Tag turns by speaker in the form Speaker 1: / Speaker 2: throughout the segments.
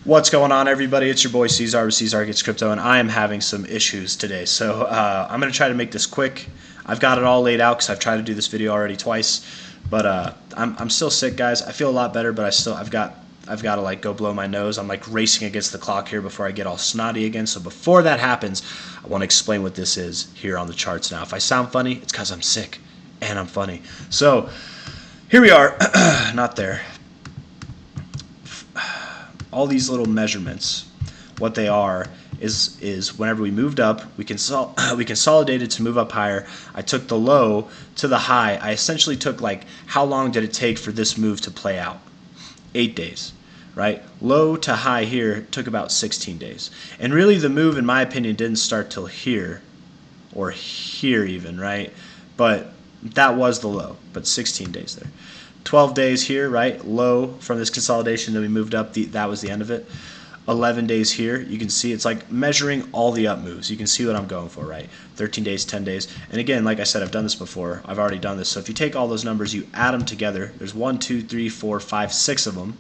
Speaker 1: What's going on, everybody? It's your boy C-Zar with C-Zar Gets Crypto, and I am having some issues today. So I'm going to try to make this quick. I've got it all laid out because I've tried to do this video already twice, but I'm still sick, guys. I feel a lot better, but I've got to like go blow my nose. I'm like racing against the clock here before I get all snotty again. So before that happens, I want to explain what this is here on the charts now. If I sound funny, it's because I'm sick and I'm funny. So here we are. Not there. All these little measurements, what they are is whenever we moved up, we consolidated to move up higher. I took the low to the high. I essentially took like how long did it take for this move to play out? 8 days, right? Low to high here took about 16 days. And really the move, in my opinion, didn't start till here or here even, right? But that was the low, but 16 days there. 12 days here, right? Low from this consolidation, then we moved up. That was the end of it. 11 days here. You can see it's like measuring all the up moves. You can see what I'm going for, right? 13 days, 10 days. And again, like I said, I've done this before. I've already done this. So if you take all those numbers, you add them together. There's 1, 2, 3, 4, 5, 6 of them.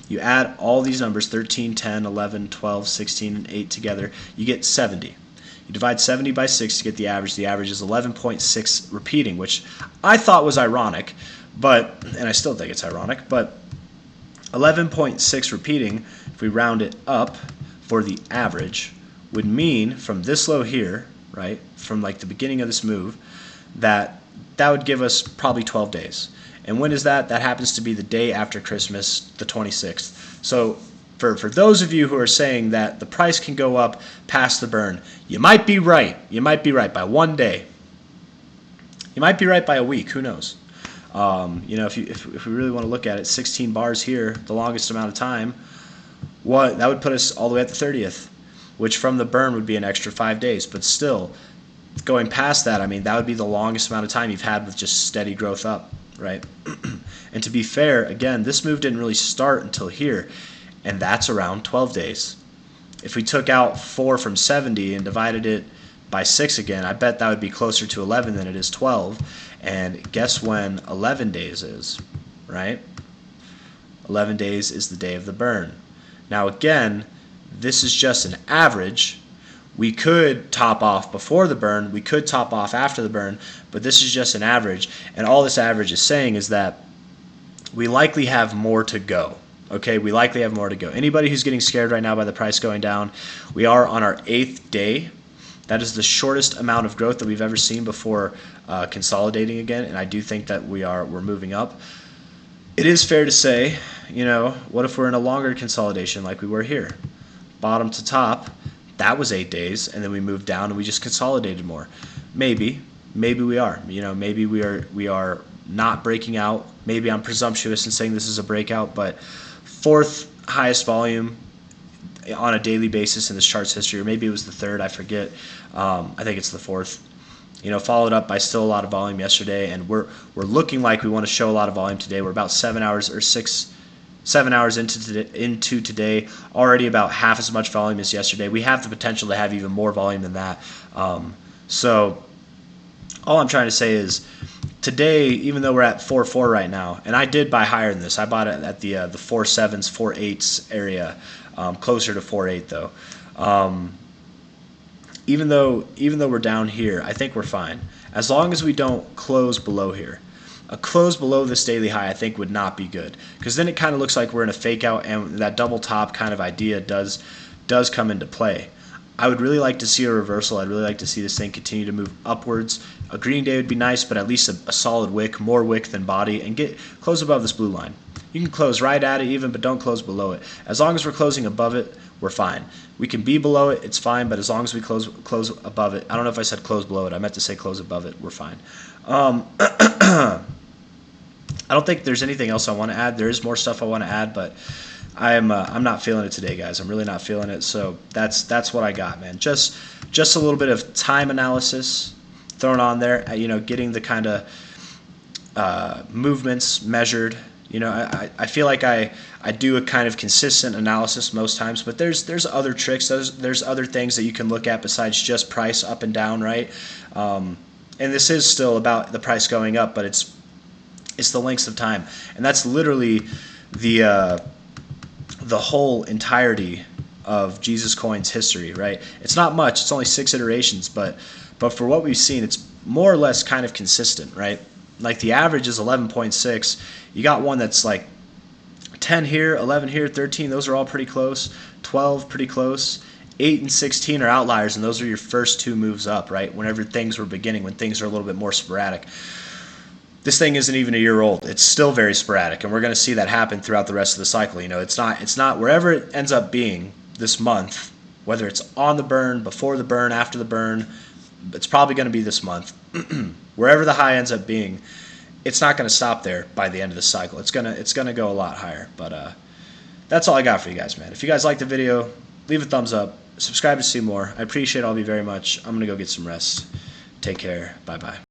Speaker 1: You add all these numbers, 13, 10, 11, 12, 16, and 8 together. You get 70. You divide 70 by 6 to get the average. The average is 11.6 repeating, which I thought was ironic. But, and I still think it's ironic, but 11.6 repeating, if we round it up for the average, would mean from this low here, right, from like the beginning of this move, that would give us probably 12 days. And when is that? That happens to be the day after Christmas, the 26th. So for those of you who are saying that the price can go up past the burn, you might be right. You might be right by 1 day. You might be right by a week. Who knows? If we really want to look at it, 16 bars here, the longest amount of time, that would put us all the way at the 30th, which from the burn would be an extra 5 days. But still, going past that, I mean, that would be the longest amount of time you've had with just steady growth up, right? And to be fair, again, this move didn't really start until here, and that's around 12 days. If we took out 4 from 70 and divided it by 6 again, I bet that would be closer to 11 than it is 12. And guess when 11 days is, right? 11 days is the day of the burn. Now again, this is just an average. We could top off before the burn, we could top off after the burn, but this is just an average. And all this average is saying is that we likely have more to go. Okay, we likely have more to go. Anybody who's getting scared right now by the price going down, we are on our 8th day. That is the shortest amount of growth that we've ever seen before consolidating again, and I do think that we're moving up. It is fair to say, what if we're in a longer consolidation like we were here? Bottom to top, that was 8 days, and then we moved down and we just consolidated more. Maybe we are. Maybe we are not breaking out. Maybe I'm presumptuous in saying this is a breakout, but 4th highest volume on a daily basis in this chart's history, or maybe it was the 3rd, I forget. I think it's the 4th. Followed up by still a lot of volume yesterday, and we're looking like we want to show a lot of volume today. We're about 7 hours or 7 hours into today, already about half as much volume as yesterday. We have the potential to have even more volume than that. So all I'm trying to say is today, even though we're at 4.4 right now, and I did buy higher than this. I bought it at the 4.7s, 4.8s area. Closer to 4.8 though. Even though we're down here, I think we're fine. As long as we don't close below here. A close below this daily high I think would not be good, because then it kind of looks like we're in a fake out, and that double top kind of idea does come into play. I would really like to see a reversal. I'd really like to see this thing continue to move upwards. A green day would be nice, but at least a solid wick, more wick than body, and close above this blue line. You can close right at it even, but don't close below it. As long as we're closing above it, we're fine. We can be below it, it's fine, but as long as we close above it, I don't know if I said close below it, I meant to say close above it, we're fine. I don't think there's anything else I want to add. There is more stuff I want to add, but I'm not feeling it today, guys. I'm really not feeling it, so that's what I got, man. Just a little bit of time analysis thrown on there, getting the kind of movements measured. I feel like I do a kind of consistent analysis most times, but there's other tricks. There's other things that you can look at besides just price up and down, right? And this is still about the price going up, but it's the lengths of time, and that's literally the the whole entirety of Jesus Coin's history, right? It's not much. It's only 6 iterations, but for what we've seen, it's more or less kind of consistent, right? Like the average is 11.6. You got one that's like 10 here, 11 here, 13. Those are all pretty close. 12, pretty close. 8 and 16 are outliers, and those are your first 2 moves up, right? Whenever things were beginning, when things are a little bit more sporadic. This thing isn't even a year old. It's still very sporadic, and we're going to see that happen throughout the rest of the cycle. You know, it's not wherever it ends up being this month, whether it's on the burn, before the burn, after the burn, it's probably going to be this month. Wherever the high ends up being, it's not going to stop there by the end of the cycle. It's gonna go a lot higher. But that's all I got for you guys, man. If you guys liked the video, leave a thumbs up. Subscribe to see more. I appreciate all of you very much. I'm going to go get some rest. Take care. Bye-bye.